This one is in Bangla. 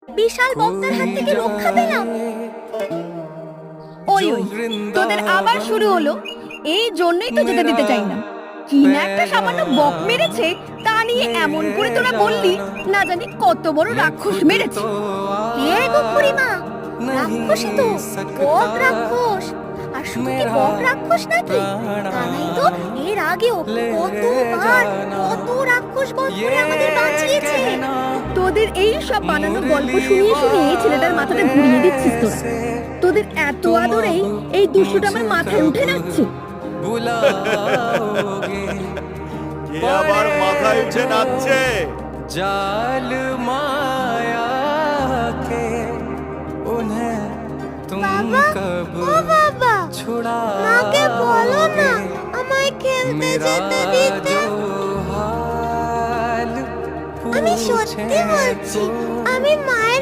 বিশাল বক্তার হাত থেকে রক্ষা পেলাম। ওই ওই তোদের আবার শুরু হলো। এই জন্যই তো যেতে দিতে চাই না। কি না একটা সামান্য বক মেরেছে, তা নিয়ে এমন করে তোরা বললি না জানি কত বড় রাক্ষস মেরেছে। হ্যাঁ গো খুড়িমা, রাক্ষসই তো, বক রাক্ষস। আর শুধু কি বক রাক্ষস নাকি, কানাই তো এর আগেও কতবার কত রাক্ষস বধ করে আমাদের বাঁচিয়েছে। তোদের এই সব বানানো গল্প শুনিয়ে শুনিয়ে এই ছেলেটার মাথাটা ঘুরিয়ে দিচ্ছিস তোরা। তোদের এত আদরেই এই দুষ্টুটা আমার মাথায় উঠে যাচ্ছে। কে আবার মাথায় উঠে নাচছে? जाल माया के उन्हें तुम বাবা, कब ও বাবা, छुड़ा মাকে বলো না আমায় খেলতে যেতে দিতে। हाल আমি সত্যি বলছি, আমি মায়ের